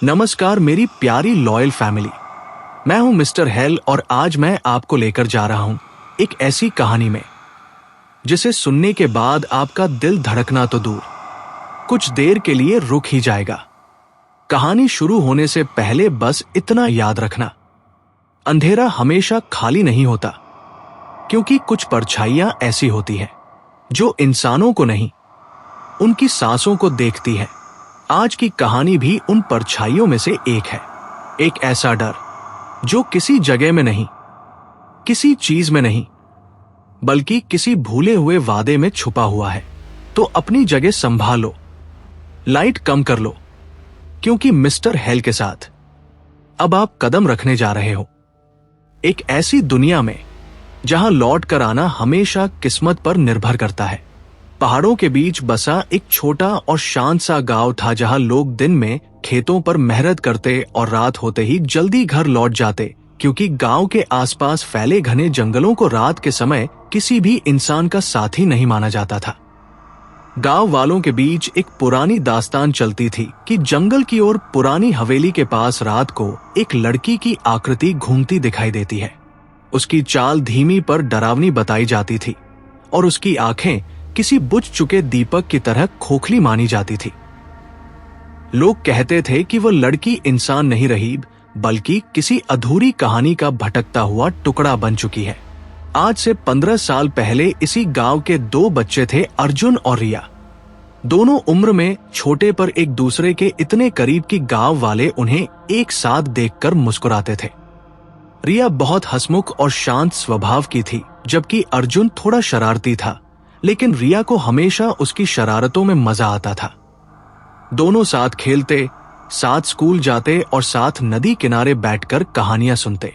नमस्कार मेरी प्यारी लॉयल फैमिली। मैं हूं मिस्टर हेल और आज मैं आपको लेकर जा रहा हूं एक ऐसी कहानी में जिसे सुनने के बाद आपका दिल धड़कना तो दूर, कुछ देर के लिए रुक ही जाएगा। कहानी शुरू होने से पहले बस इतना याद रखना, अंधेरा हमेशा खाली नहीं होता, क्योंकि कुछ परछाइयां ऐसी होती हैं जो इंसानों को नहीं, उनकी सांसों को देखती है। आज की कहानी भी उन परछाइयों में से एक है। एक ऐसा डर जो किसी जगह में नहीं, किसी चीज में नहीं, बल्कि किसी भूले हुए वादे में छुपा हुआ है। तो अपनी जगह संभाल लो, लाइट कम कर लो, क्योंकि मिस्टर हेल के साथ अब आप कदम रखने जा रहे हो एक ऐसी दुनिया में जहां लौट कर आना हमेशा किस्मत पर निर्भर करता है। पहाड़ों के बीच बसा एक छोटा और शांत सा गांव था, जहां लोग दिन में खेतों पर मेहनत करते और रात होते ही जल्दी घर लौट जाते, क्योंकि गांव के आसपास फैले घने जंगलों को रात के समय किसी भी इंसान का साथी नहीं माना जाता था। गांव वालों के बीच एक पुरानी दास्तान चलती थी कि जंगल की ओर पुरानी हवेली के पास रात को एक लड़की की आकृति घूमती दिखाई देती है। उसकी चाल धीमी पर डरावनी बताई जाती थी और उसकी आंखें किसी बुझ चुके दीपक की तरह खोखली मानी जाती थी। लोग कहते थे कि वह लड़की इंसान नहीं रही, बल्कि किसी अधूरी कहानी का भटकता हुआ टुकड़ा बन चुकी है। आज से 15 साल पहले इसी गांव के दो बच्चे थे, अर्जुन और रिया। दोनों उम्र में छोटे पर एक दूसरे के इतने करीब कि गांव वाले उन्हें एक साथ देखकर मुस्कुराते थे। रिया बहुत हंसमुख और शांत स्वभाव की थी, जबकि अर्जुन थोड़ा शरारती था, लेकिन रिया को हमेशा उसकी शरारतों में मजा आता था। दोनों साथ खेलते, साथ स्कूल जाते और साथ नदी किनारे बैठकर कहानियां सुनते।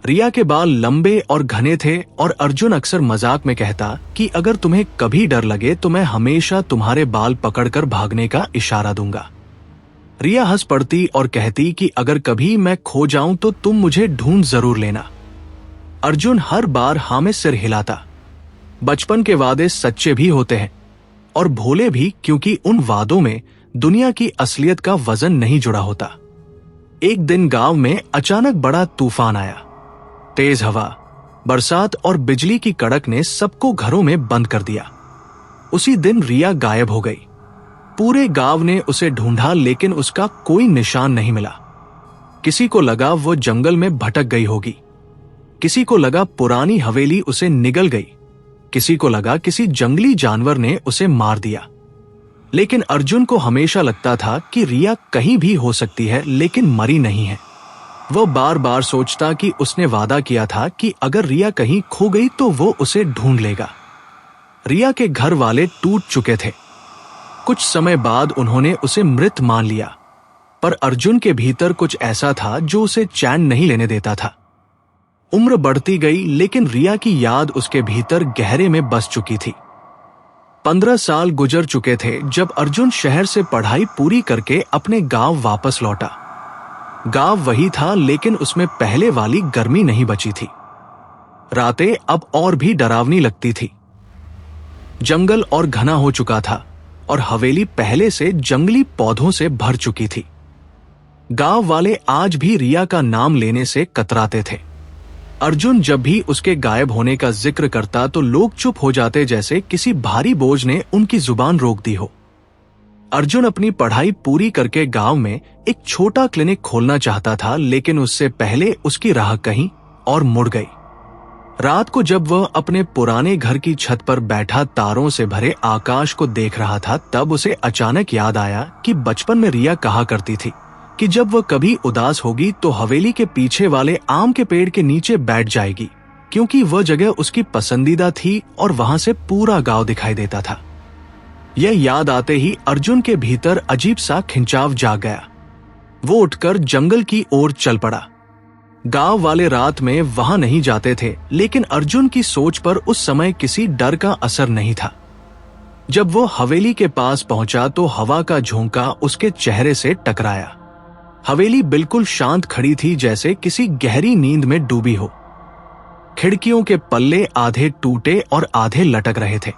रिया के बाल लंबे और घने थे और अर्जुन अक्सर मजाक में कहता कि अगर तुम्हें कभी डर लगे तो मैं हमेशा तुम्हारे बाल पकड़कर भागने का इशारा दूंगा। रिया हंस पड़ती और कहती कि अगर कभी मैं खो जाऊं तो तुम मुझे ढूंढ जरूर लेना। अर्जुन हर बार हाँ में सिर हिलाता। बचपन के वादे सच्चे भी होते हैं और भोले भी, क्योंकि उन वादों में दुनिया की असलियत का वजन नहीं जुड़ा होता। एक दिन गांव में अचानक बड़ा तूफान आया। तेज हवा, बरसात और बिजली की कड़क ने सबको घरों में बंद कर दिया। उसी दिन रिया गायब हो गई। पूरे गांव ने उसे ढूंढा, लेकिन उसका कोई निशान नहीं मिला। किसी को लगा वो जंगल में भटक गई होगी, किसी को लगा पुरानी हवेली उसे निगल गई, किसी को लगा किसी जंगली जानवर ने उसे मार दिया। लेकिन अर्जुन को हमेशा लगता था कि रिया कहीं भी हो सकती है, लेकिन मरी नहीं है। वो बार बार सोचता कि उसने वादा किया था कि अगर रिया कहीं खो गई तो वो उसे ढूंढ लेगा। रिया के घर वाले टूट चुके थे। कुछ समय बाद उन्होंने उसे मृत मान लिया, पर अर्जुन के भीतर कुछ ऐसा था जो उसे चैन नहीं लेने देता था। उम्र बढ़ती गई, लेकिन रिया की याद उसके भीतर गहरे में बस चुकी थी। 15 साल गुजर चुके थे जब अर्जुन शहर से पढ़ाई पूरी करके अपने गांव वापस लौटा। गांव वही था, लेकिन उसमें पहले वाली गर्मी नहीं बची थी। रातें अब और भी डरावनी लगती थी। जंगल और घना हो चुका था और हवेली पहले से जंगली पौधों से भर चुकी थी। गांव वाले आज भी रिया का नाम लेने से कतराते थे। अर्जुन जब भी उसके गायब होने का जिक्र करता तो लोग चुप हो जाते, जैसे किसी भारी बोझ ने उनकी जुबान रोक दी हो। अर्जुन अपनी पढ़ाई पूरी करके गांव में एक छोटा क्लिनिक खोलना चाहता था, लेकिन उससे पहले उसकी राह कहीं और मुड़ गई। रात को जब वह अपने पुराने घर की छत पर बैठा तारों से भरे आकाश को देख रहा था, तब उसे अचानक याद आया कि बचपन में रिया कहा करती थी कि जब वह कभी उदास होगी तो हवेली के पीछे वाले आम के पेड़ के नीचे बैठ जाएगी, क्योंकि वह जगह उसकी पसंदीदा थी और वहां से पूरा गांव दिखाई देता था। यह याद आते ही अर्जुन के भीतर अजीब सा खिंचाव जाग गया। वो उठकर जंगल की ओर चल पड़ा। गांव वाले रात में वहां नहीं जाते थे, लेकिन अर्जुन की सोच पर उस समय किसी डर का असर नहीं था। जब वो हवेली के पास पहुंचा तो हवा का झोंका उसके चेहरे से टकराया। हवेली बिल्कुल शांत खड़ी थी, जैसे किसी गहरी नींद में डूबी हो। खिड़कियों के पल्ले आधे टूटे और आधे लटक रहे थे।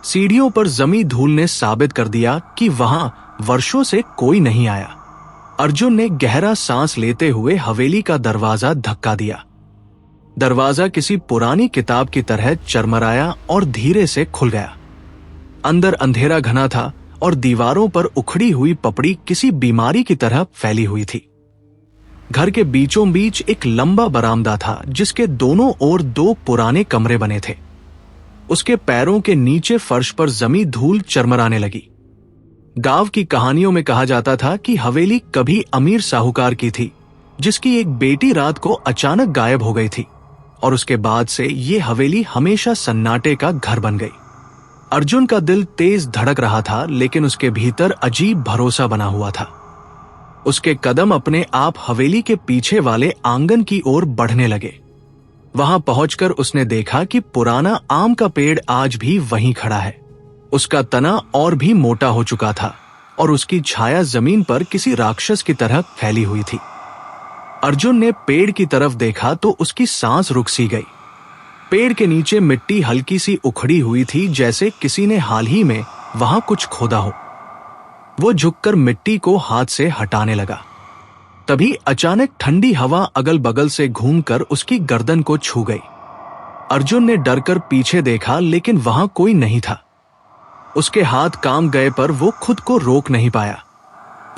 सीढ़ियों पर जमी धूल ने साबित कर दिया कि वहां वर्षों से कोई नहीं आया। अर्जुन ने गहरा सांस लेते हुए हवेली का दरवाजा धक्का दिया। दरवाजा किसी पुरानी किताब की तरह चरमराया और धीरे से खुल गया। अंदर अंधेरा घना था और दीवारों पर उखड़ी हुई पपड़ी किसी बीमारी की तरह फैली हुई थी। घर के बीचों बीच एक लंबा बरामदा था जिसके दोनों ओर 2 पुराने कमरे बने थे। उसके पैरों के नीचे फर्श पर जमी धूल चरमराने लगी। गांव की कहानियों में कहा जाता था कि हवेली कभी अमीर साहूकार की थी जिसकी एक बेटी रात को अचानक गायब हो गई थी और उसके बाद से ये हवेली हमेशा सन्नाटे का घर बन गई। अर्जुन का दिल तेज धड़क रहा था, लेकिन उसके भीतर अजीब भरोसा बना हुआ था। उसके कदम अपने आप हवेली के पीछे वाले आंगन की ओर बढ़ने लगे। वहां पहुंचकर उसने देखा कि पुराना आम का पेड़ आज भी वहीं खड़ा है। उसका तना और भी मोटा हो चुका था और उसकी छाया जमीन पर किसी राक्षस की तरह फैली हुई थी। अर्जुन ने पेड़ की तरफ देखा तो उसकी सांस रुक सी गई। पेड़ के नीचे मिट्टी हल्की सी उखड़ी हुई थी, जैसे किसी ने हाल ही में वहां कुछ खोदा हो। वो झुककर मिट्टी को हाथ से हटाने लगा। तभी अचानक ठंडी हवा अगल बगल से घूमकर उसकी गर्दन को छू गई। अर्जुन ने डरकर पीछे देखा, लेकिन वहां कोई नहीं था। उसके हाथ काम गए पर वो खुद को रोक नहीं पाया।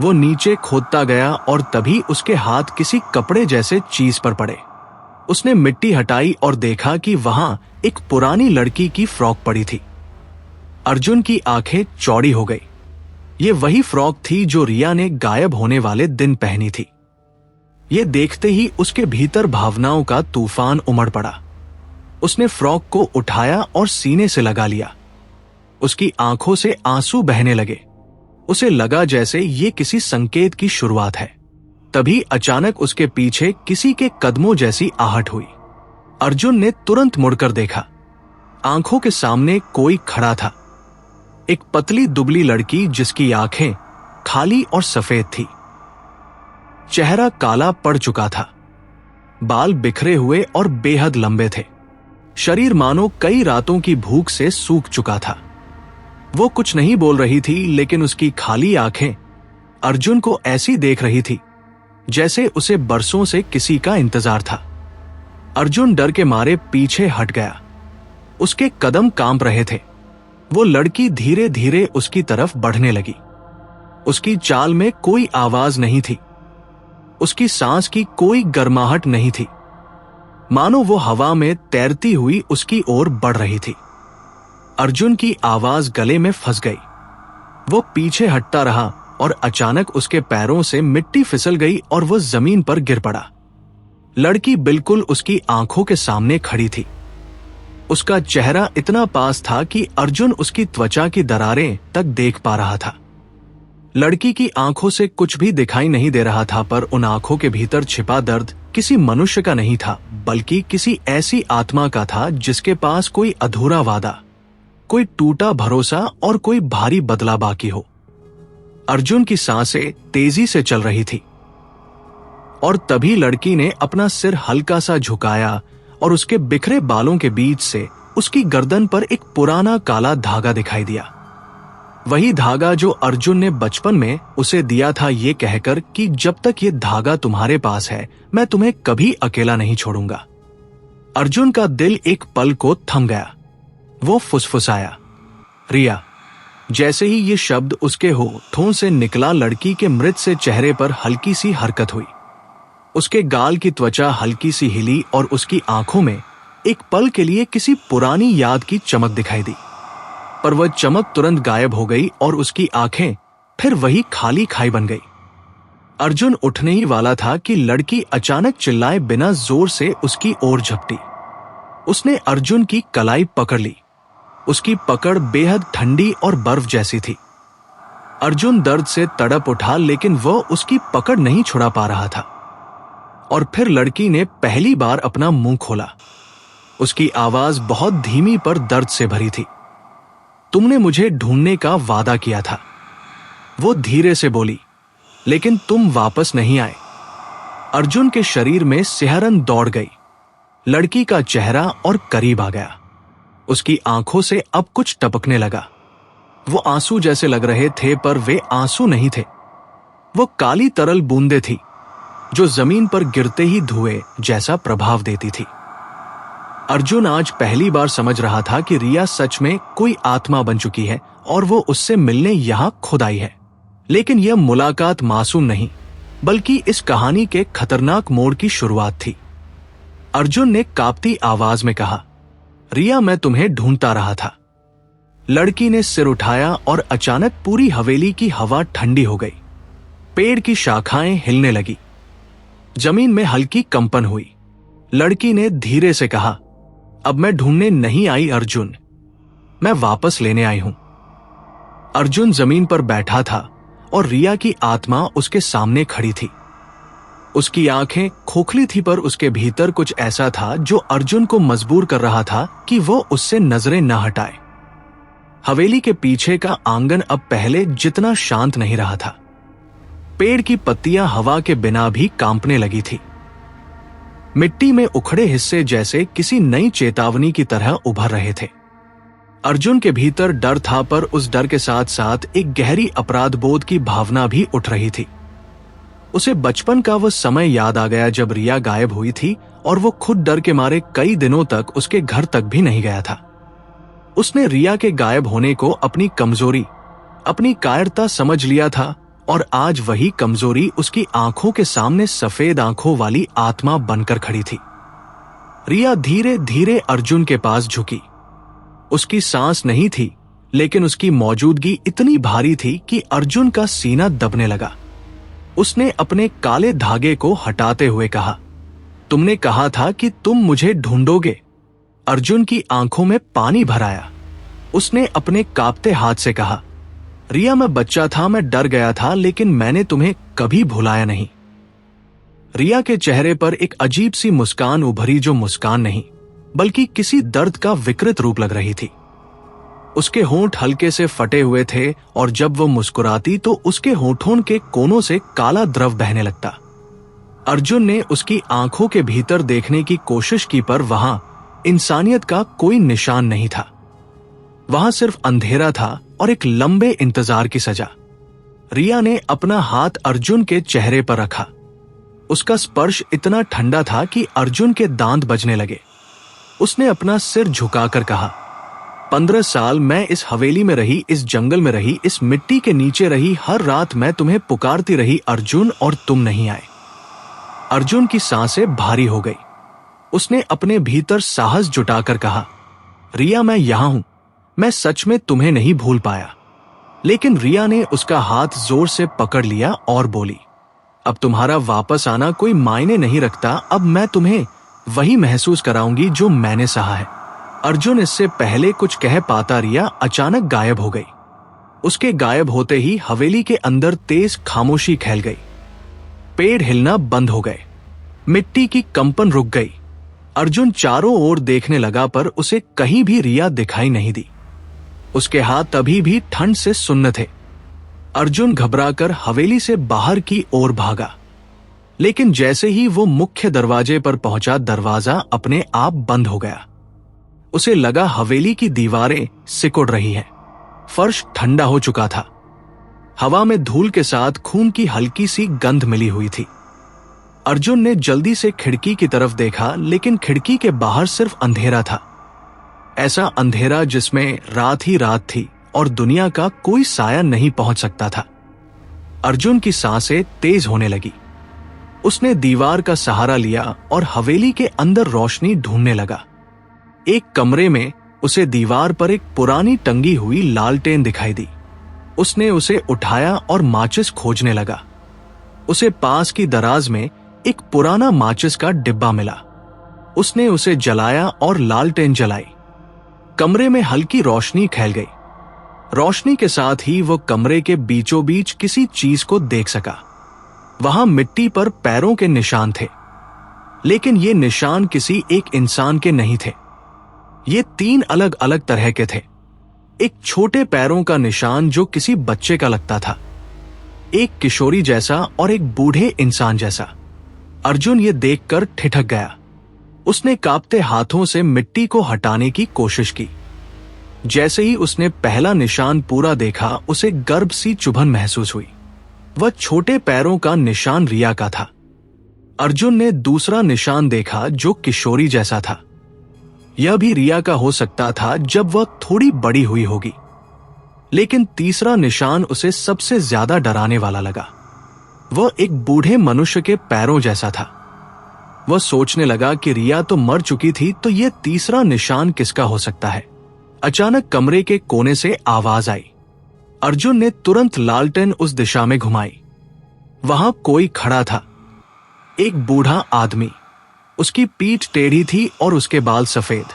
वो नीचे खोदता गया और तभी उसके हाथ किसी कपड़े जैसे चीज पर पड़े। उसने मिट्टी हटाई और देखा कि वहां एक पुरानी लड़की की फ्रॉक पड़ी थी। अर्जुन की आंखें चौड़ी हो गई। ये वही फ्रॉक थी जो रिया ने गायब होने वाले दिन पहनी थी। ये देखते ही उसके भीतर भावनाओं का तूफान उमड़ पड़ा। उसने फ्रॉक को उठाया और सीने से लगा लिया। उसकी आंखों से आंसू बहने लगे। उसे लगा जैसे ये किसी संकेत की शुरुआत है। तभी अचानक उसके पीछे किसी के कदमों जैसी आहट हुई। अर्जुन ने तुरंत मुड़कर देखा। आंखों के सामने कोई खड़ा था। एक पतली दुबली लड़की जिसकी आंखें खाली और सफेद थी। चेहरा काला पड़ चुका था। बाल बिखरे हुए और बेहद लंबे थे। शरीर मानो कई रातों की भूख से सूख चुका था। वो कुछ नहीं बोल रही थी, लेकिन उसकी खाली आंखें अर्जुन को ऐसी देख रही थी जैसे उसे बरसों से किसी का इंतजार था। अर्जुन डर के मारे पीछे हट गया। उसके कदम कांप रहे थे। वो लड़की धीरे धीरे उसकी तरफ बढ़ने लगी। उसकी चाल में कोई आवाज नहीं थी। उसकी सांस की कोई गर्माहट नहीं थी, मानो वो हवा में तैरती हुई उसकी ओर बढ़ रही थी। अर्जुन की आवाज गले में फंस गई। वो पीछे हटता रहा और अचानक उसके पैरों से मिट्टी फिसल गई और वो जमीन पर गिर पड़ा। लड़की बिल्कुल उसकी आंखों के सामने खड़ी थी। उसका चेहरा इतना पास था कि अर्जुन उसकी त्वचा की दरारें तक देख पा रहा था। लड़की की आंखों से कुछ भी दिखाई नहीं दे रहा था, पर उन आंखों के भीतर छिपा दर्द किसी मनुष्य का नहीं था, बल्कि किसी ऐसी आत्मा का था जिसके पास कोई अधूरा वादा, कोई टूटा भरोसा और कोई भारी बदला बाकी हो। अर्जुन की सांसें तेजी से चल रही थी और तभी लड़की ने अपना सिर हल्का सा झुकाया और उसके बिखरे बालों के बीच से उसकी गर्दन पर एक पुराना काला धागा दिखाई दिया। वही धागा जो अर्जुन ने बचपन में उसे दिया था, ये कहकर कि जब तक ये धागा तुम्हारे पास है मैं तुम्हें कभी अकेला नहीं छोड़ूंगा। अर्जुन का दिल एक पल को थम गया। वो फुसफुसाया, रिया। जैसे ही ये शब्द उसके होठों से निकला, लड़की के मृत से चेहरे पर हल्की सी हरकत हुई। उसके गाल की त्वचा हल्की सी हिली और उसकी आंखों में एक पल के लिए किसी पुरानी याद की चमक दिखाई दी, पर वह चमक तुरंत गायब हो गई और उसकी आंखें फिर वही खाली खाई बन गई। अर्जुन उठने ही वाला था कि लड़की अचानक चिल्लाए बिना जोर से उसकी ओर झपटी। उसने अर्जुन की कलाई पकड़ ली। उसकी पकड़ बेहद ठंडी और बर्फ जैसी थी। अर्जुन दर्द से तड़प उठा, लेकिन वह उसकी पकड़ नहीं छुड़ा पा रहा था। और फिर लड़की ने पहली बार अपना मुंह खोला। उसकी आवाज बहुत धीमी पर दर्द से भरी थी। तुमने मुझे ढूंढने का वादा किया था, वो धीरे से बोली, लेकिन तुम वापस नहीं आए। अर्जुन के शरीर में सिहरन दौड़ गई। लड़की का चेहरा और करीब आ गया। उसकी आंखों से अब कुछ टपकने लगा। वो आंसू जैसे लग रहे थे, पर वे आंसू नहीं थे। वो काली तरल बूंदे थी जो जमीन पर गिरते ही धुएं जैसा प्रभाव देती थी। अर्जुन आज पहली बार समझ रहा था कि रिया सच में कोई आत्मा बन चुकी है और वो उससे मिलने यहां खुद आई है। लेकिन यह मुलाकात मासूम नहीं, बल्कि इस कहानी के खतरनाक मोड़ की शुरुआत थी। अर्जुन ने कांपती आवाज में कहा, रिया, मैं तुम्हें ढूंढता रहा था। लड़की ने सिर उठाया और अचानक पूरी हवेली की हवा ठंडी हो गई। पेड़ की शाखाएं हिलने लगी। जमीन में हल्की कंपन हुई। लड़की ने धीरे से कहा, अब मैं ढूंढने नहीं आई अर्जुन, मैं वापस लेने आई हूं। अर्जुन जमीन पर बैठा था और रिया की आत्मा उसके सामने खड़ी थी। उसकी आंखें खोखली थी, पर उसके भीतर कुछ ऐसा था जो अर्जुन को मजबूर कर रहा था कि वो उससे नजरें न हटाए। हवेली के पीछे का आंगन अब पहले जितना शांत नहीं रहा था। पेड़ की पत्तियां हवा के बिना भी कांपने लगी थी। मिट्टी में उखड़े हिस्से जैसे किसी नई चेतावनी की तरह उभर रहे थे। अर्जुन के भीतर डर था, पर उस डर के साथ साथ एक गहरी अपराध बोध की भावना भी उठ रही थी। उसे बचपन का वो समय याद आ गया जब रिया गायब हुई थी और वो खुद डर के मारे कई दिनों तक उसके घर तक भी नहीं गया था। उसने रिया के गायब होने को अपनी कमजोरी, अपनी कायरता समझ लिया था, और आज वही कमजोरी उसकी आंखों के सामने सफेद आंखों वाली आत्मा बनकर खड़ी थी। रिया धीरे धीरे अर्जुन के पास झुकी। उसकी सांस नहीं थी, लेकिन उसकी मौजूदगी इतनी भारी थी कि अर्जुन का सीना दबने लगा। उसने अपने काले धागे को हटाते हुए कहा, तुमने कहा था कि तुम मुझे ढूंढोगे। अर्जुन की आंखों में पानी भर आया। उसने अपने कांपते हाथ से कहा, रिया, मैं बच्चा था, मैं डर गया था, लेकिन मैंने तुम्हें कभी भुलाया नहीं। रिया के चेहरे पर एक अजीब सी मुस्कान उभरी, जो मुस्कान नहीं बल्कि किसी दर्द का विकृत रूप लग रही थी। उसके होंठ हल्के से फटे हुए थे और जब वो मुस्कुराती तो उसके होठों के कोनों से काला द्रव बहने लगता। अर्जुन ने उसकी आंखों के भीतर देखने की कोशिश की, पर वहां इंसानियत का कोई निशान नहीं था। वहां सिर्फ अंधेरा था और एक लंबे इंतजार की सजा। रिया ने अपना हाथ अर्जुन के चेहरे पर रखा। उसका स्पर्श इतना ठंडा था कि अर्जुन के दांत बजने लगे। उसने अपना सिर झुकाकर कहा, 15 साल मैं इस हवेली में रही, इस जंगल में रही, इस मिट्टी के नीचे रही, हर रात मैं तुम्हें पुकारती रही अर्जुन, और तुम नहीं आए। अर्जुन की सांसें भारी हो गई। उसने अपने भीतर साहस जुटाकर कहा, रिया, मैं यहां हूं, मैं सच में तुम्हें नहीं भूल पाया। लेकिन रिया ने उसका हाथ जोर से पकड़ लिया और बोली, अब तुम्हारा वापस आना कोई मायने नहीं रखता, अब मैं तुम्हें वही महसूस कराऊंगी जो मैंने सहा है। अर्जुन इससे पहले कुछ कह पाता, रिया अचानक गायब हो गई। उसके गायब होते ही हवेली के अंदर तेज खामोशी फैल गई। पेड़ हिलना बंद हो गए, मिट्टी की कंपन रुक गई। अर्जुन चारों ओर देखने लगा, पर उसे कहीं भी रिया दिखाई नहीं दी। उसके हाथ अभी भी ठंड से सुन्न थे। अर्जुन घबराकर हवेली से बाहर की ओर भागा, लेकिन जैसे ही वो मुख्य दरवाजे पर पहुंचा, दरवाजा अपने आप बंद हो गया। उसे लगा हवेली की दीवारें सिकुड़ रही हैं। फर्श ठंडा हो चुका था। हवा में धूल के साथ खून की हल्की सी गंध मिली हुई थी। अर्जुन ने जल्दी से खिड़की की तरफ देखा, लेकिन खिड़की के बाहर सिर्फ अंधेरा था। ऐसा अंधेरा जिसमें रात ही रात थी और दुनिया का कोई साया नहीं पहुंच सकता था। अर्जुन की सांसें तेज होने लगी। उसने दीवार का सहारा लिया और हवेली के अंदर रोशनी ढूंढने लगा। एक कमरे में उसे दीवार पर एक पुरानी टंगी हुई लालटेन दिखाई दी। उसने उसे उठाया और माचिस खोजने लगा। उसे पास की दराज में एक पुराना माचिस का डिब्बा मिला। उसने उसे जलाया और लालटेन जलाई। कमरे में हल्की रोशनी फैल गई। रोशनी के साथ ही वो कमरे के बीचों बीच किसी चीज को देख सका। वहां मिट्टी पर पैरों के निशान थे, लेकिन ये निशान किसी एक इंसान के नहीं थे। ये 3 अलग अलग तरह के थे। एक छोटे पैरों का निशान जो किसी बच्चे का लगता था, एक किशोरी जैसा और एक बूढ़े इंसान जैसा। अर्जुन ये देखकर ठिठक गया। उसने कांपते हाथों से मिट्टी को हटाने की कोशिश की। जैसे ही उसने पहला निशान पूरा देखा, उसे गर्भ सी चुभन महसूस हुई। वह छोटे पैरों का निशान रिया का था। अर्जुन ने दूसरा निशान देखा जो किशोरी जैसा था। यह भी रिया का हो सकता था जब वह थोड़ी बड़ी हुई होगी। लेकिन तीसरा निशान उसे सबसे ज्यादा डराने वाला लगा। वह एक बूढ़े मनुष्य के पैरों जैसा था। वह सोचने लगा कि रिया तो मर चुकी थी, तो यह तीसरा निशान किसका हो सकता है। अचानक कमरे के कोने से आवाज आई। अर्जुन ने तुरंत लालटेन उस दिशा में घुमाई। वहां कोई खड़ा था, एक बूढ़ा आदमी। उसकी पीठ टेढ़ी थी और उसके बाल सफेद।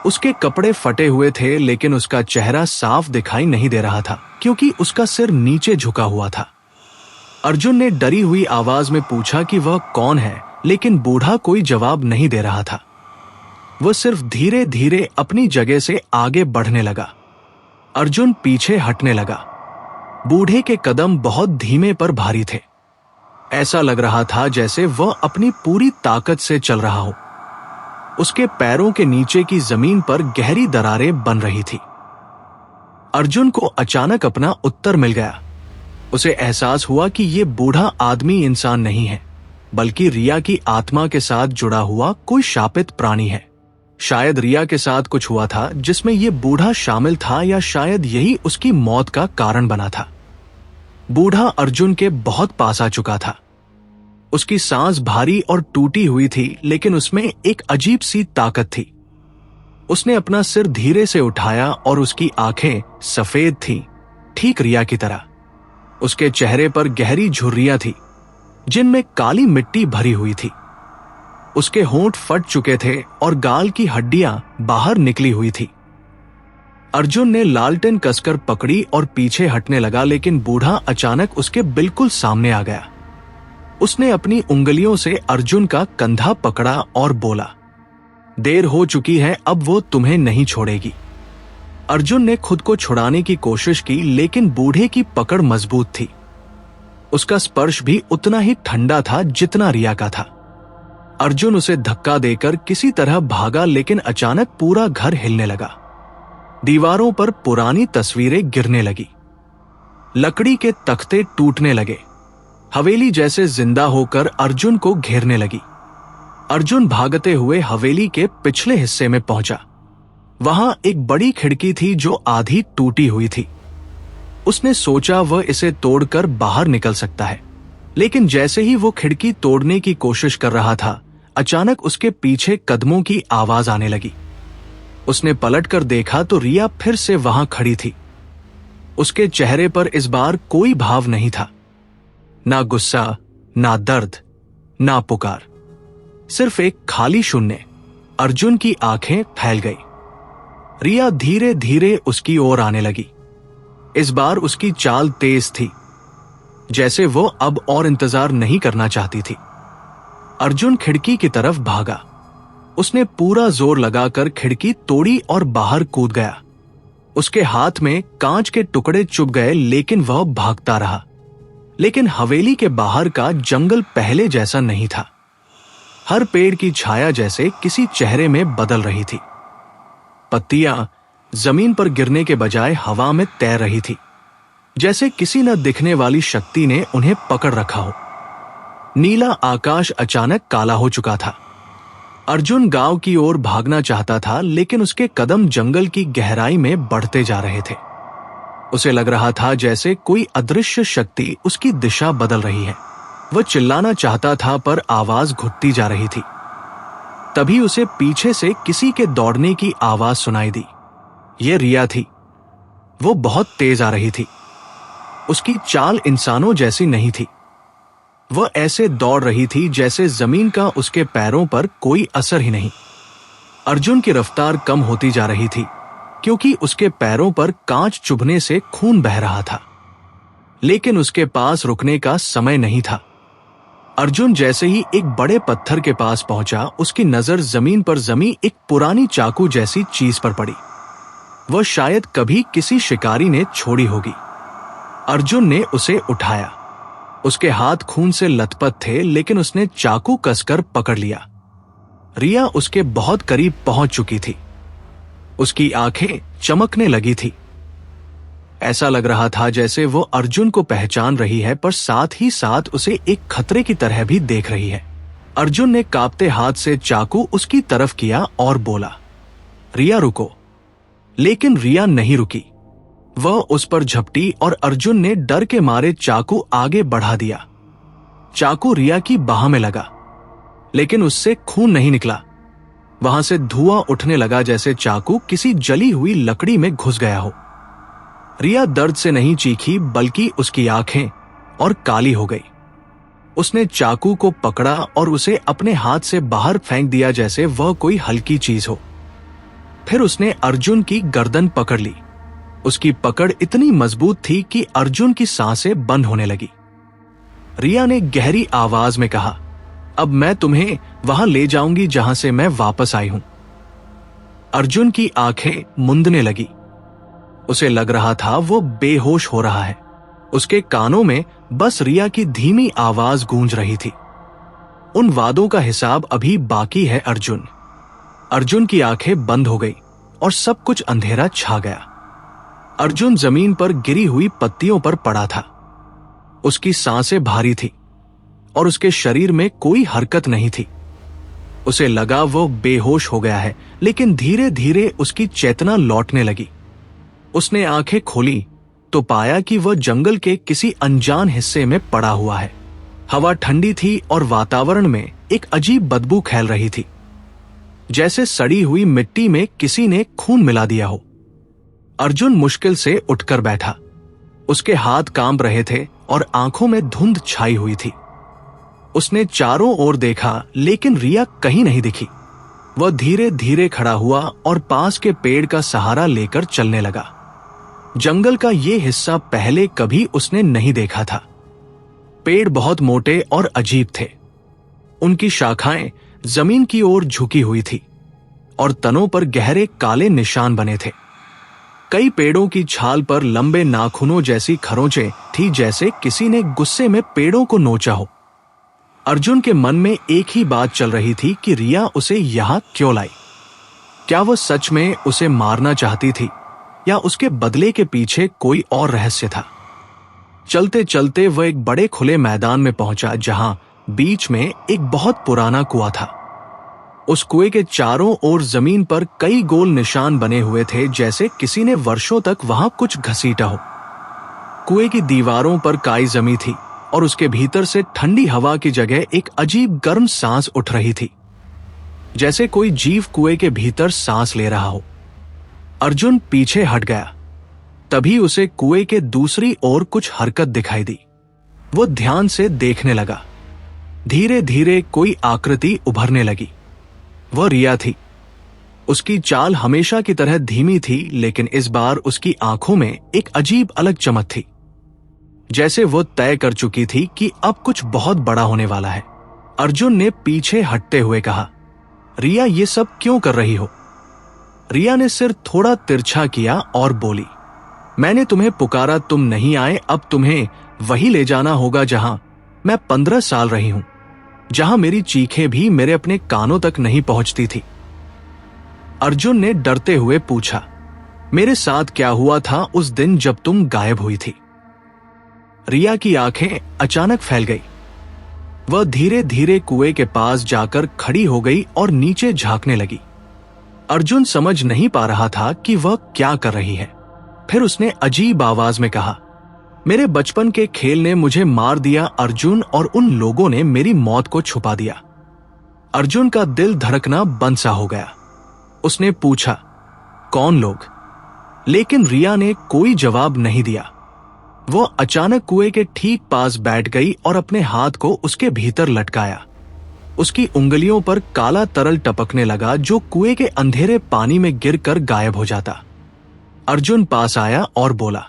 उसके कपड़े फटे हुए थे, लेकिन उसका चेहरा साफ दिखाई नहीं दे रहा था क्योंकि उसका सिर नीचे झुका हुआ था। अर्जुन ने डरी हुई आवाज में पूछा कि वह कौन है, लेकिन बूढ़ा कोई जवाब नहीं दे रहा था। वह सिर्फ धीरे धीरे अपनी जगह से आगे बढ़ने लगा। अर्जुन पीछे हटने लगा। बूढ़े के कदम बहुत धीमे पर भारी थे। ऐसा लग रहा था जैसे वह अपनी पूरी ताकत से चल रहा हो। उसके पैरों के नीचे की जमीन पर गहरी दरारें बन रही थी। अर्जुन को अचानक अपना उत्तर मिल गया। उसे एहसास हुआ कि यह बूढ़ा आदमी इंसान नहीं है, बल्कि रिया की आत्मा के साथ जुड़ा हुआ कोई शापित प्राणी है। शायद रिया के साथ कुछ हुआ था जिसमें यह बूढ़ा शामिल था, या शायद यही उसकी मौत का कारण बना था। बूढ़ा अर्जुन के बहुत पास आ चुका था। उसकी सांस भारी और टूटी हुई थी, लेकिन उसमें एक अजीब सी ताकत थी। उसने अपना सिर धीरे से उठाया और उसकी आंखें सफेद थीं, ठीक रिया की तरह। उसके चेहरे पर गहरी झुर्रियां थी जिनमें काली मिट्टी भरी हुई थी। उसके होंठ फट चुके थे और गाल की हड्डियां बाहर निकली हुई थी। अर्जुन ने लालटेन कसकर पकड़ी और पीछे हटने लगा, लेकिन बूढ़ा अचानक उसके बिल्कुल सामने आ गया। उसने अपनी उंगलियों से अर्जुन का कंधा पकड़ा और बोला, देर हो चुकी है, अब वो तुम्हें नहीं छोड़ेगी। अर्जुन ने खुद को छुड़ाने की कोशिश की, लेकिन बूढ़े की पकड़ मजबूत थी। उसका स्पर्श भी उतना ही ठंडा था जितना रिया का था। अर्जुन उसे धक्का देकर किसी तरह भागा, लेकिन अचानक पूरा घर हिलने लगा। दीवारों पर पुरानी तस्वीरें गिरने लगी। लकड़ी के तख्ते टूटने लगे। हवेली जैसे जिंदा होकर अर्जुन को घेरने लगी। अर्जुन भागते हुए हवेली के पिछले हिस्से में पहुंचा। वहां एक बड़ी खिड़की थी जो आधी टूटी हुई थी। उसने सोचा वह इसे तोड़कर बाहर निकल सकता है, लेकिन जैसे ही वो खिड़की तोड़ने की कोशिश कर रहा था, अचानक उसके पीछे कदमों की आवाज आने लगी। उसने पलटकर देखा तो रिया फिर से वहां खड़ी थी। उसके चेहरे पर इस बार कोई भाव नहीं था, ना गुस्सा, ना दर्द, ना पुकार, सिर्फ एक खाली शून्य। अर्जुन की आंखें फैल गई। रिया धीरे धीरे उसकी ओर आने लगी। इस बार उसकी चाल तेज थी, जैसे वो अब और इंतजार नहीं करना चाहती थी। अर्जुन खिड़की की तरफ भागा। उसने पूरा जोर लगाकर खिड़की तोड़ी और बाहर कूद गया। उसके हाथ में कांच के टुकड़े चुभ गए, लेकिन वह भागता रहा। लेकिन हवेली के बाहर का जंगल पहले जैसा नहीं था। हर पेड़ की छाया जैसे किसी चेहरे में बदल रही थी। पत्तियां जमीन पर गिरने के बजाय हवा में तैर रही थी, जैसे किसी न दिखने वाली शक्ति ने उन्हें पकड़ रखा हो। नीला आकाश अचानक काला हो चुका था। अर्जुन गांव की ओर भागना चाहता था, लेकिन उसके कदम जंगल की गहराई में बढ़ते जा रहे थे। उसे लग रहा था जैसे कोई अदृश्य शक्ति उसकी दिशा बदल रही है। वह चिल्लाना चाहता था, पर आवाज घुटती जा रही थी। तभी उसे पीछे से किसी के दौड़ने की आवाज सुनाई दी। यह रिया थी। वो बहुत तेज आ रही थी। उसकी चाल इंसानों जैसी नहीं थी। वह ऐसे दौड़ रही थी जैसे जमीन का उसके पैरों पर कोई असर ही नहीं। अर्जुन की रफ्तार कम होती जा रही थी, क्योंकि उसके पैरों पर कांच चुभने से खून बह रहा था। लेकिन उसके पास रुकने का समय नहीं था। अर्जुन जैसे ही एक बड़े पत्थर के पास पहुंचा, उसकी नजर जमीन पर जमी एक पुरानी चाकू जैसी चीज पर पड़ी। वह शायद कभी किसी शिकारी ने छोड़ी होगी। अर्जुन ने उसे उठाया। उसके हाथ खून से लथपथ थे, लेकिन उसने चाकू कसकर पकड़ लिया। रिया उसके बहुत करीब पहुंच चुकी थी। उसकी आंखें चमकने लगी थी। ऐसा लग रहा था जैसे वो अर्जुन को पहचान रही है, पर साथ ही साथ उसे एक खतरे की तरह भी देख रही है। अर्जुन ने कांपते हाथ से चाकू उसकी तरफ किया और बोला, रिया रुको। लेकिन रिया नहीं रुकी। वह उस पर झपटी और अर्जुन ने डर के मारे चाकू आगे बढ़ा दिया। चाकू रिया की बाह में लगा, लेकिन उससे खून नहीं निकला। वहां से धुआं उठने लगा जैसे चाकू किसी जली हुई लकड़ी में घुस गया हो। रिया दर्द से नहीं चीखी, बल्कि उसकी आंखें और काली हो गई। उसने चाकू को पकड़ा और उसे अपने हाथ से बाहर फेंक दिया जैसे वह कोई हल्की चीज हो। फिर उसने अर्जुन की गर्दन पकड़ ली। उसकी पकड़ इतनी मजबूत थी कि अर्जुन की सांसें बंद होने लगी। रिया ने गहरी आवाज में कहा, अब मैं तुम्हें वहां ले जाऊंगी जहां से मैं वापस आई हूं। अर्जुन की आंखें मुंदने लगी। उसे लग रहा था वो बेहोश हो रहा है। उसके कानों में बस रिया की धीमी आवाज गूंज रही थी, उन वादों का हिसाब अभी बाकी है अर्जुन। अर्जुन की आंखें बंद हो गई और सब कुछ अंधेरा छा गया। अर्जुन जमीन पर गिरी हुई पत्तियों पर पड़ा था। उसकी सांसें भारी थी और उसके शरीर में कोई हरकत नहीं थी। उसे लगा वो बेहोश हो गया है, लेकिन धीरे धीरे उसकी चेतना लौटने लगी। उसने आंखें खोली तो पाया कि वह जंगल के किसी अनजान हिस्से में पड़ा हुआ है। हवा ठंडी थी और वातावरण में एक अजीब बदबू फैल रही थी, जैसे सड़ी हुई मिट्टी में किसी ने खून मिला दिया हो। अर्जुन मुश्किल से उठकर बैठा। उसके हाथ कांप रहे थे और आंखों में धुंध छाई हुई थी। उसने चारों ओर देखा, लेकिन रिया कहीं नहीं दिखी। वह धीरे धीरे खड़ा हुआ और पास के पेड़ का सहारा लेकर चलने लगा। जंगल का ये हिस्सा पहले कभी उसने नहीं देखा था। पेड़ बहुत मोटे और अजीब थे। उनकी शाखाएं जमीन की ओर झुकी हुई थी और तनों पर गहरे काले निशान बने थे। कई पेड़ों की छाल पर लंबे नाखूनों जैसी खरोंचें थी, जैसे किसी ने गुस्से में पेड़ों को नोचा हो। अर्जुन के मन में एक ही बात चल रही थी कि रिया उसे यहां क्यों लाई। क्या वह सच में उसे मारना चाहती थी या उसके बदले के पीछे कोई और रहस्य था। चलते चलते वह एक बड़े खुले मैदान में पहुंचा, जहां बीच में एक बहुत पुराना कुआं था। उस कुएं के चारों ओर जमीन पर कई गोल निशान बने हुए थे, जैसे किसी ने वर्षों तक वहां कुछ घसीटा हो। कुएं की दीवारों पर काई जमी थी और उसके भीतर से ठंडी हवा की जगह एक अजीब गर्म सांस उठ रही थी, जैसे कोई जीव कुएं के भीतर सांस ले रहा हो। अर्जुन पीछे हट गया। तभी उसे कुएं के दूसरी ओर कुछ हरकत दिखाई दी। वो ध्यान से देखने लगा। धीरे धीरे कोई आकृति उभरने लगी। वह रिया थी। उसकी चाल हमेशा की तरह धीमी थी, लेकिन इस बार उसकी आंखों में एक अजीब अलग चमक थी, जैसे वो तय कर चुकी थी कि अब कुछ बहुत बड़ा होने वाला है। अर्जुन ने पीछे हटते हुए कहा, रिया, ये सब क्यों कर रही हो? रिया ने सिर थोड़ा तिरछा किया और बोली, मैंने तुम्हें पुकारा, तुम नहीं आए। अब तुम्हें वही ले जाना होगा जहां मैं 15 साल रही हूं, जहां मेरी चीखें भी मेरे अपने कानों तक नहीं पहुंचती थी। अर्जुन ने डरते हुए पूछा, मेरे साथ क्या हुआ था उस दिन जब तुम गायब हुई थी? रिया की आंखें अचानक फैल गई। वह धीरे धीरे कुएं के पास जाकर खड़ी हो गई और नीचे झांकने लगी। अर्जुन समझ नहीं पा रहा था कि वह क्या कर रही है। फिर उसने अजीब आवाज में कहा, मेरे बचपन के खेल ने मुझे मार दिया अर्जुन, और उन लोगों ने मेरी मौत को छुपा दिया। अर्जुन का दिल धड़कना बंद सा हो गया। उसने पूछा, कौन लोग? लेकिन रिया ने कोई जवाब नहीं दिया। वो अचानक कुएं के ठीक पास बैठ गई और अपने हाथ को उसके भीतर लटकाया। उसकी उंगलियों पर काला तरल टपकने लगा, जो कुएं के अंधेरे पानी में गिरकर गायब हो जाता। अर्जुन पास आया और बोला,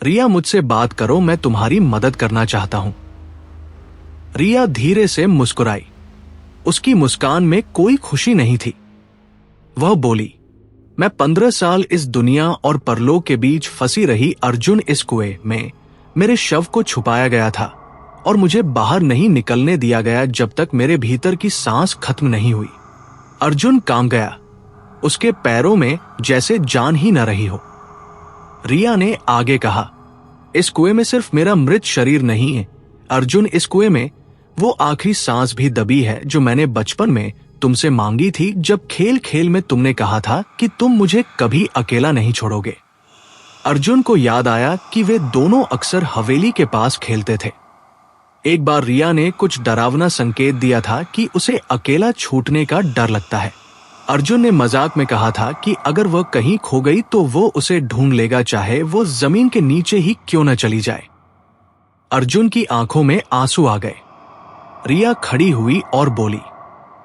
रिया, मुझसे बात करो, मैं तुम्हारी मदद करना चाहता हूं। रिया धीरे से मुस्कुराई। उसकी मुस्कान में कोई खुशी नहीं थी। वह बोली, मैं 15 साल इस दुनिया और परलोक के बीच फंसी रही अर्जुन। इस कुएं में मेरे शव को छुपाया गया था और मुझे बाहर नहीं निकलने दिया गया जब तक मेरे भीतर की सांस खत्म नहीं हुई। अर्जुन कांप गया। उसके पैरों में जैसे जान ही न रही हो। रिया ने आगे कहा, इस कुएं में सिर्फ मेरा मृत शरीर नहीं है अर्जुन, इस कुएं में वो आखिरी सांस भी दबी है जो मैंने बचपन में तुमसे मांगी थी, जब खेल खेल में तुमने कहा था कि तुम मुझे कभी अकेला नहीं छोड़ोगे। अर्जुन को याद आया कि वे दोनों अक्सर हवेली के पास खेलते थे। एक बार रिया ने कुछ डरावना संकेत दिया था कि उसे अकेला छूटने का डर लगता है। अर्जुन ने मजाक में कहा था कि अगर वह कहीं खो गई तो वो उसे ढूंढ लेगा, चाहे वो जमीन के नीचे ही क्यों न चली जाए। अर्जुन की आंखों में आंसू आ गए। रिया खड़ी हुई और बोली,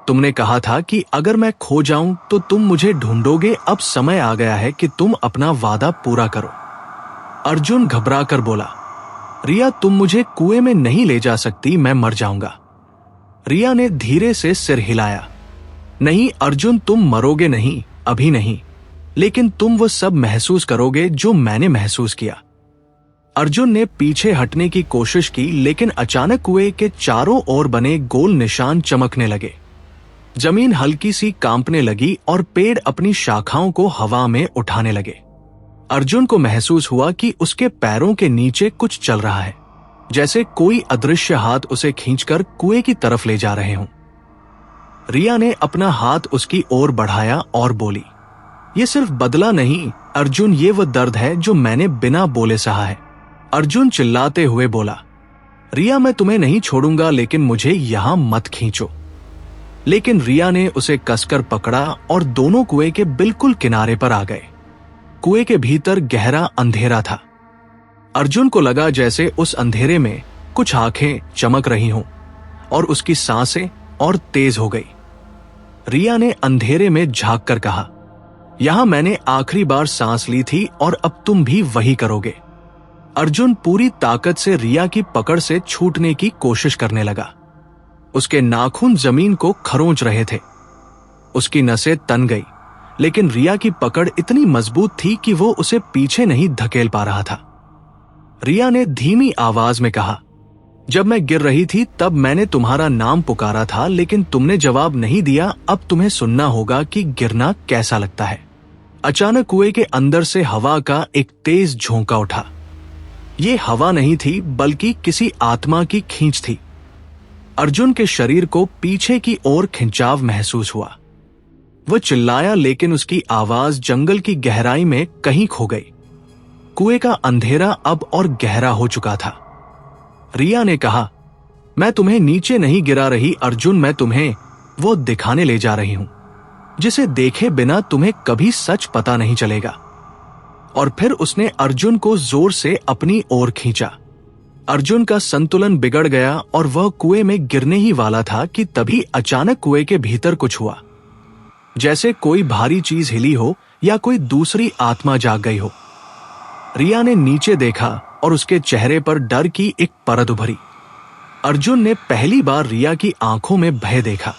तुमने कहा था कि अगर मैं खो जाऊं तो तुम मुझे ढूंढोगे, अब समय आ गया है कि तुम अपना वादा पूरा करो। अर्जुन घबरा कर बोला, रिया तुम मुझे कुएं में नहीं ले जा सकती, मैं मर जाऊंगा। रिया ने धीरे से सिर हिलाया, नहीं अर्जुन, तुम मरोगे नहीं, अभी नहीं, लेकिन तुम वो सब महसूस करोगे जो मैंने महसूस किया। अर्जुन ने पीछे हटने की कोशिश की, लेकिन अचानक कुएं के चारों ओर बने गोल निशान चमकने लगे। जमीन हल्की सी कांपने लगी और पेड़ अपनी शाखाओं को हवा में उठाने लगे। अर्जुन को महसूस हुआ कि उसके पैरों के नीचे कुछ चल रहा है, जैसे कोई अदृश्य हाथ उसे खींचकर कुएं की तरफ ले जा रहे हों। रिया ने अपना हाथ उसकी ओर बढ़ाया और बोली, ये सिर्फ बदला नहीं अर्जुन, ये वो दर्द है जो मैंने बिना बोले सहा है। अर्जुन चिल्लाते हुए बोला, रिया मैं तुम्हें नहीं छोड़ूंगा, लेकिन मुझे यहां मत खींचो। लेकिन रिया ने उसे कसकर पकड़ा और दोनों कुएं के बिल्कुल किनारे पर आ गए। कुएं के भीतर गहरा अंधेरा था। अर्जुन को लगा जैसे उस अंधेरे में कुछ आंखें चमक रही हों और उसकी सांसें और तेज हो गई। रिया ने अंधेरे में झांक कर कहा, यहां मैंने आखिरी बार सांस ली थी और अब तुम भी वही करोगे। अर्जुन पूरी ताकत से रिया की पकड़ से छूटने की कोशिश करने लगा। उसके नाखून जमीन को खरोंच रहे थे। उसकी नसें तन गई, लेकिन रिया की पकड़ इतनी मजबूत थी कि वो उसे पीछे नहीं धकेल पा रहा था। रिया ने धीमी आवाज में कहा, जब मैं गिर रही थी तब मैंने तुम्हारा नाम पुकारा था, लेकिन तुमने जवाब नहीं दिया। अब तुम्हें सुनना होगा कि गिरना कैसा लगता है। अचानक कुएं के अंदर से हवा का एक तेज झोंका उठा। ये हवा नहीं थी, बल्कि किसी आत्मा की खींच थी। अर्जुन के शरीर को पीछे की ओर खिंचाव महसूस हुआ। वह चिल्लाया, लेकिन उसकी आवाज जंगल की गहराई में कहीं खो गई। कुएं का अंधेरा अब और गहरा हो चुका था। रिया ने कहा, मैं तुम्हें नीचे नहीं गिरा रही अर्जुन, मैं तुम्हें वो दिखाने ले जा रही हूं जिसे देखे बिना तुम्हें कभी सच पता नहीं चलेगा। और फिर उसने अर्जुन को जोर से अपनी ओर खींचा। अर्जुन का संतुलन बिगड़ गया और वह कुएं में गिरने ही वाला था कि तभी अचानक कुएं के भीतर कुछ हुआ, जैसे कोई भारी चीज हिली हो या कोई दूसरी आत्मा जाग गई हो। रिया ने नीचे देखा और उसके चेहरे पर डर की एक परत उभरी। अर्जुन ने पहली बार रिया की आंखों में भय देखा।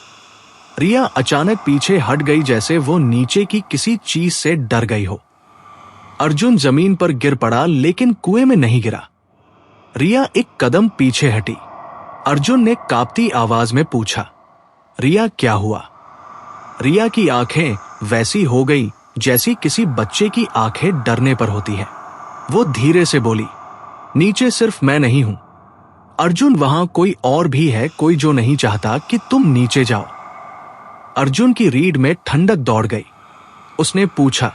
रिया अचानक पीछे हट गई, जैसे वो नीचे की किसी चीज से डर गई हो। अर्जुन जमीन पर गिर पड़ा, लेकिन कुएं में नहीं गिरा। रिया एक कदम पीछे हटी। अर्जुन ने कांपती आवाज में पूछा, रिया क्या हुआ? रिया की आंखें वैसी हो गई जैसी किसी बच्चे की आंखें डरने पर होती है। वो धीरे से बोली, नीचे सिर्फ मैं नहीं हूं अर्जुन, वहां कोई और भी है, कोई जो नहीं चाहता कि तुम नीचे जाओ। अर्जुन की रीढ़ में ठंडक दौड़ गई। उसने पूछा,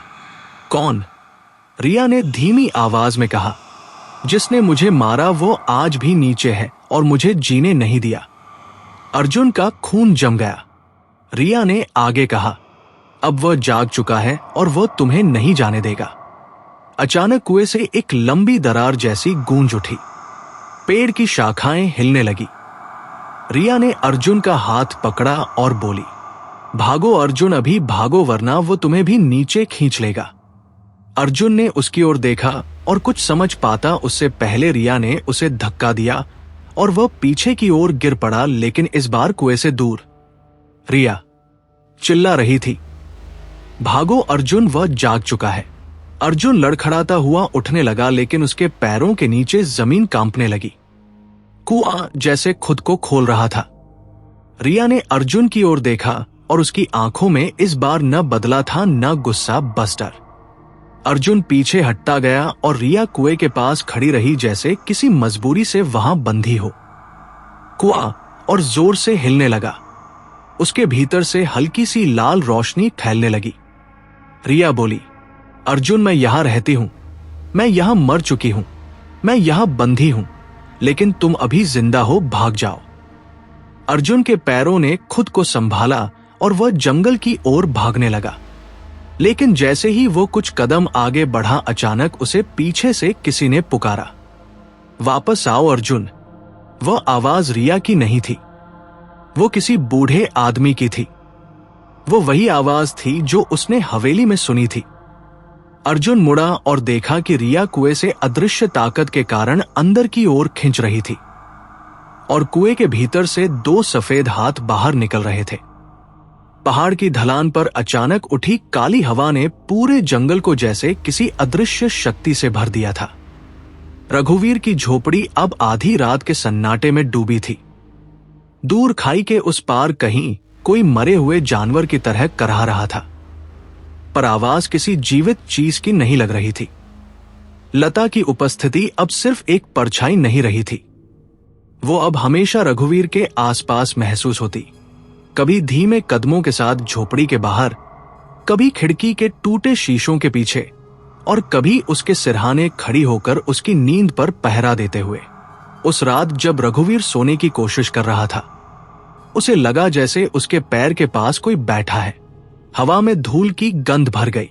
कौन? रिया ने धीमी आवाज में कहा, जिसने मुझे मारा वो आज भी नीचे है और मुझे जीने नहीं दिया। अर्जुन का खून जम गया। रिया ने आगे कहा, अब वह जाग चुका है और वह तुम्हें नहीं जाने देगा। अचानक कुएं से एक लंबी दरार जैसी गूंज उठी। पेड़ की शाखाएं हिलने लगी। रिया ने अर्जुन का हाथ पकड़ा और बोली, भागो अर्जुन, अभी भागो, वरना वो तुम्हें भी नीचे खींच लेगा। अर्जुन ने उसकी ओर देखा और कुछ समझ पाता उससे पहले रिया ने उसे धक्का दिया और वह पीछे की ओर गिर पड़ा, लेकिन इस बार कुएं से दूर। रिया चिल्ला रही थी, भागो अर्जुन, वह जाग चुका है। अर्जुन लड़खड़ाता हुआ उठने लगा, लेकिन उसके पैरों के नीचे जमीन कांपने लगी। कुआं जैसे खुद को खोल रहा था। रिया ने अर्जुन की ओर देखा और उसकी आंखों में इस बार न बदला था न गुस्सा, बस डर। अर्जुन पीछे हटता गया और रिया कुएं के पास खड़ी रही, जैसे किसी मजबूरी से वहां बंधी हो। कुआं और जोर से हिलने लगा। उसके भीतर से हल्की सी लाल रोशनी फैलने लगी। रिया बोली, अर्जुन, मैं यहां रहती हूं, मैं यहां मर चुकी हूं, मैं यहां बंधी हूं, लेकिन तुम अभी जिंदा हो, भाग जाओ। अर्जुन के पैरों ने खुद को संभाला और वह जंगल की ओर भागने लगा। लेकिन जैसे ही वो कुछ कदम आगे बढ़ा, अचानक उसे पीछे से किसी ने पुकारा, वापस आओ अर्जुन। वह आवाज रिया की नहीं थी, वो किसी बूढ़े आदमी की थी। वो वही आवाज थी जो उसने हवेली में सुनी थी। अर्जुन मुड़ा और देखा कि रिया कुएं से अदृश्य ताकत के कारण अंदर की ओर खिंच रही थी और कुएं के भीतर से 2 सफेद हाथ बाहर निकल रहे थे। पहाड़ की ढलान पर अचानक उठी काली हवा ने पूरे जंगल को जैसे किसी अदृश्य शक्ति से भर दिया था। रघुवीर की झोपड़ी अब आधी रात के सन्नाटे में डूबी थी। दूर खाई के उस पार कहीं कोई मरे हुए जानवर की तरह कराह रहा था, पर आवाज किसी जीवित चीज की नहीं लग रही थी। लता की उपस्थिति अब सिर्फ एक परछाई नहीं रही थी, वो अब हमेशा रघुवीर के आसपास महसूस होती। कभी धीमे कदमों के साथ झोपड़ी के बाहर, कभी खिड़की के टूटे शीशों के पीछे, और कभी उसके सिरहाने खड़ी होकर उसकी नींद पर पहरा देते हुए। उस रात जब रघुवीर सोने की कोशिश कर रहा था, उसे लगा जैसे उसके पैर के पास कोई बैठा है। हवा में धूल की गंध भर गई।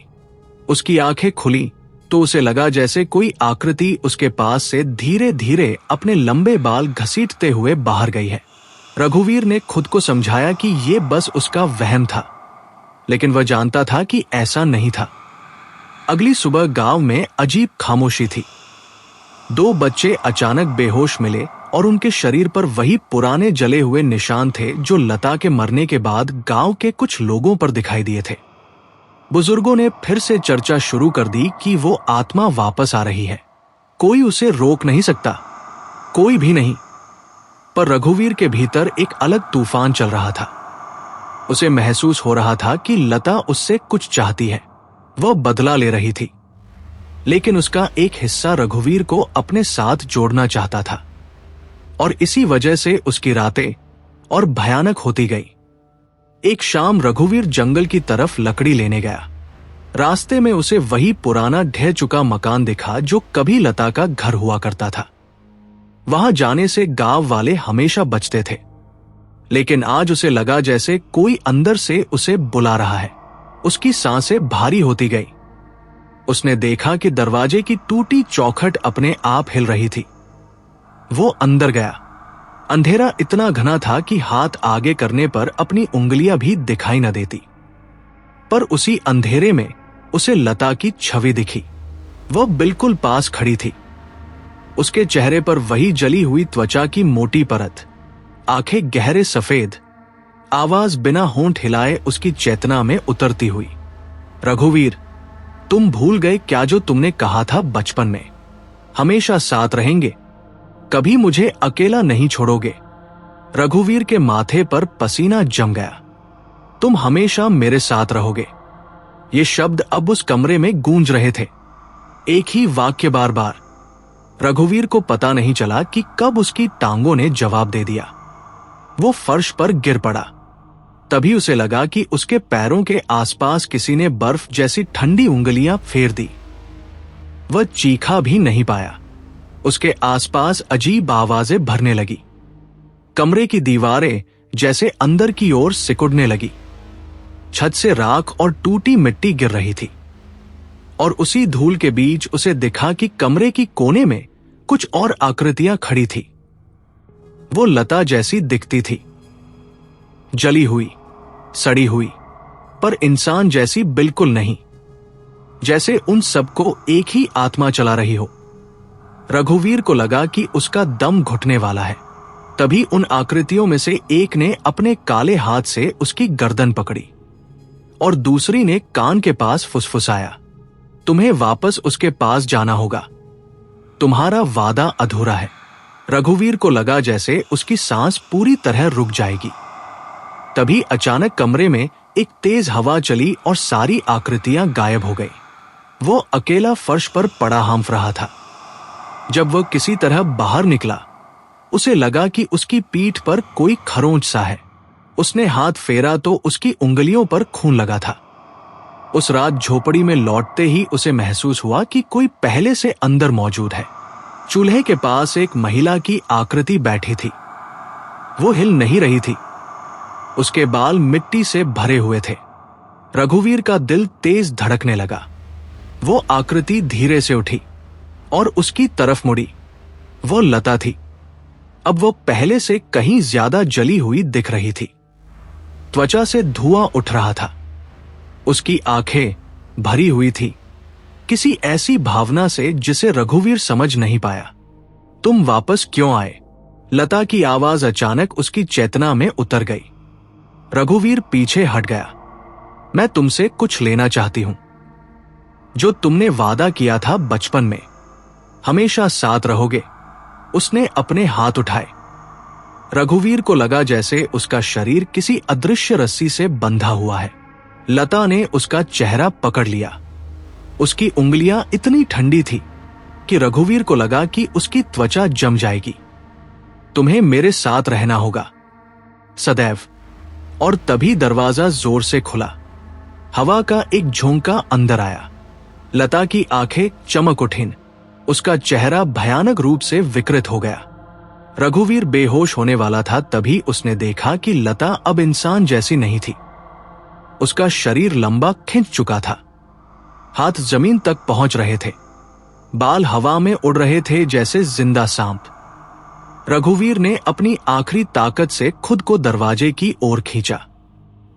उसकी आंखें खुली तो उसे लगा जैसे कोई आकृति उसके पास से धीरे धीरे अपने लंबे बाल घसीटते हुए बाहर गई है। रघुवीर ने खुद को समझाया कि ये बस उसका वहम था, लेकिन वह जानता था कि ऐसा नहीं था। अगली सुबह गांव में अजीब खामोशी थी। 2 बच्चे अचानक बेहोश मिले और उनके शरीर पर वही पुराने जले हुए निशान थे जो लता के मरने के बाद गांव के कुछ लोगों पर दिखाई दिए थे। बुजुर्गों ने फिर से चर्चा शुरू कर दी कि वो आत्मा वापस आ रही है, कोई उसे रोक नहीं सकता, कोई भी नहीं। पर रघुवीर के भीतर एक अलग तूफान चल रहा था। उसे महसूस हो रहा था कि लता उससे कुछ चाहती है, वह बदला ले रही थी, लेकिन उसका एक हिस्सा रघुवीर को अपने साथ जोड़ना चाहता था, और इसी वजह से उसकी रातें और भयानक होती गई। एक शाम रघुवीर जंगल की तरफ लकड़ी लेने गया। रास्ते में उसे वही पुराना ढह चुका मकान दिखा जो कभी लता का घर हुआ करता था। वहां जाने से गांव वाले हमेशा बचते थे, लेकिन आज उसे लगा जैसे कोई अंदर से उसे बुला रहा है। उसकी सांसें भारी होती गई। उसने देखा कि दरवाजे की टूटी चौखट अपने आप हिल रही थी। वो अंदर गया। अंधेरा इतना घना था कि हाथ आगे करने पर अपनी उंगलियां भी दिखाई न देती। पर उसी अंधेरे में उसे लता की छवि दिखी। वह बिल्कुल पास खड़ी थी। उसके चेहरे पर वही जली हुई त्वचा की मोटी परत, आंखें गहरे सफेद, आवाज बिना होंठ हिलाए उसकी चेतना में उतरती हुई। रघुवीर, तुम भूल गए क्या जो तुमने कहा था बचपन में? हमेशा साथ रहेंगे, कभी मुझे अकेला नहीं छोड़ोगे। रघुवीर के माथे पर पसीना जम गया। तुम हमेशा मेरे साथ रहोगे। ये शब्द अब उस कमरे में गूंज रहे थे, एक ही वाक्य बार बार। रघुवीर को पता नहीं चला कि कब उसकी टांगों ने जवाब दे दिया। वो फर्श पर गिर पड़ा। तभी उसे लगा कि उसके पैरों के आसपास किसी ने बर्फ जैसी ठंडी उंगलियां फेर दी। वह चीखा भी नहीं पाया। उसके आसपास अजीब आवाजें भरने लगी। कमरे की दीवारें जैसे अंदर की ओर सिकुड़ने लगी। छत से राख और टूटी मिट्टी गिर रही थी, और उसी धूल के बीच उसे दिखा कि कमरे की कोने में कुछ और आकृतियां खड़ी थी। वो लता जैसी दिखती थी, जली हुई, सड़ी हुई, पर इंसान जैसी बिल्कुल नहीं, जैसे उन सबको एक ही आत्मा चला रही हो। रघुवीर को लगा कि उसका दम घुटने वाला है। तभी उन आकृतियों में से एक ने अपने काले हाथ से उसकी गर्दन पकड़ी और दूसरी ने कान के पास फुसफुसाया, तुम्हें वापस उसके पास जाना होगा, तुम्हारा वादा अधूरा है। रघुवीर को लगा जैसे उसकी सांस पूरी तरह रुक जाएगी। तभी अचानक कमरे में एक तेज हवा चली और सारी आकृतियां गायब हो गई। वो अकेला फर्श पर पड़ा हांफ रहा था। जब वह किसी तरह बाहर निकला, उसे लगा कि उसकी पीठ पर कोई खरोंच सा है। उसने हाथ फेरा तो उसकी उंगलियों पर खून लगा था। उस रात झोपड़ी में लौटते ही उसे महसूस हुआ कि कोई पहले से अंदर मौजूद है। चूल्हे के पास एक महिला की आकृति बैठी थी। वो हिल नहीं रही थी। उसके बाल मिट्टी से भरे हुए थे। रघुवीर का दिल तेज धड़कने लगा। वो आकृति धीरे से उठी और उसकी तरफ मुड़ी। वो लता थी। अब वो पहले से कहीं ज्यादा जली हुई दिख रही थी। त्वचा से धुआं उठ रहा था। उसकी आंखें भरी हुई थी, किसी ऐसी भावना से जिसे रघुवीर समझ नहीं पाया। तुम वापस क्यों आए? लता की आवाज अचानक उसकी चेतना में उतर गई। रघुवीर पीछे हट गया। मैं तुमसे कुछ लेना चाहती हूं। जो तुमने वादा किया था बचपन में, हमेशा साथ रहोगे। उसने अपने हाथ उठाए। रघुवीर को लगा जैसे उसका शरीर किसी अदृश्य रस्सी से बंधा हुआ है। लता ने उसका चेहरा पकड़ लिया। उसकी उंगलियां इतनी ठंडी थी कि रघुवीर को लगा कि उसकी त्वचा जम जाएगी। तुम्हें मेरे साथ रहना होगा, सदैव। और तभी दरवाजा जोर से खुला। हवा का एक झोंका अंदर आया। लता की आंखें चमक उठीं। उसका चेहरा भयानक रूप से विकृत हो गया। रघुवीर बेहोश होने वाला था तभी उसने देखा कि लता अब इंसान जैसी नहीं थी। उसका शरीर लंबा खिंच चुका था। हाथ जमीन तक पहुंच रहे थे। बाल हवा में उड़ रहे थे जैसे जिंदा सांप। रघुवीर ने अपनी आखिरी ताकत से खुद को दरवाजे की ओर खींचा।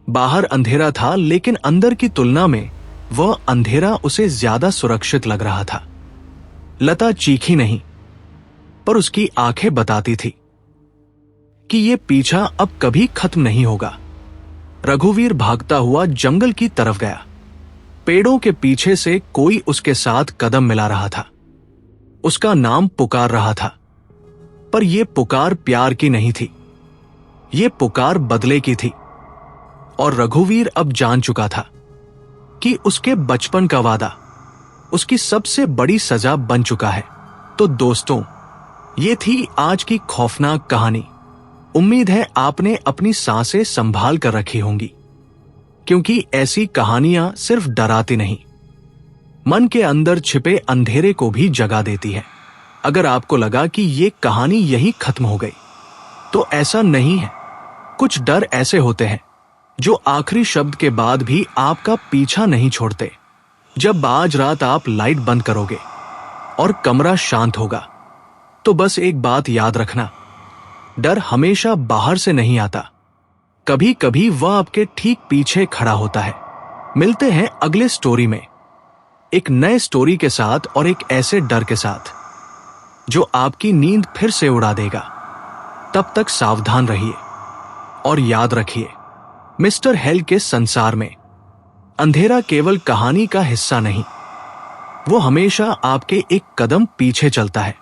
बाहर अंधेरा था, लेकिन अंदर की तुलना में वह अंधेरा उसे ज्यादा सुरक्षित लग रहा था। लता चीखी नहीं, पर उसकी आंखें बताती थी कि यह पीछा अब कभी खत्म नहीं होगा। रघुवीर भागता हुआ जंगल की तरफ गया। पेड़ों के पीछे से कोई उसके साथ कदम मिला रहा था। उसका नाम पुकार रहा था, पर यह पुकार प्यार की नहीं थी। यह पुकार बदले की थी। और रघुवीर अब जान चुका था कि उसके बचपन का वादा उसकी सबसे बड़ी सजा बन चुका है। तो दोस्तों, ये थी आज की खौफनाक कहानी। उम्मीद है आपने अपनी सांसें संभाल कर रखी होंगी, क्योंकि ऐसी कहानियां सिर्फ डराती नहीं, मन के अंदर छिपे अंधेरे को भी जगा देती है। अगर आपको लगा कि ये कहानी यहीं खत्म हो गई, तो ऐसा नहीं है। कुछ डर ऐसे होते हैं जो आखिरी शब्द के बाद भी आपका पीछा नहीं छोड़ते। जब आज रात आप लाइट बंद करोगे और कमरा शांत होगा, तो बस एक बात याद रखना, डर हमेशा बाहर से नहीं आता। कभी कभी वह आपके ठीक पीछे खड़ा होता है। मिलते हैं अगले स्टोरी में, एक नए स्टोरी के साथ और एक ऐसे डर के साथ जो आपकी नींद फिर से उड़ा देगा। तब तक सावधान रहिए और याद रखिए, मिस्टर हेल के संसार में अंधेरा केवल कहानी का हिस्सा नहीं, वो हमेशा आपके एक कदम पीछे चलता है।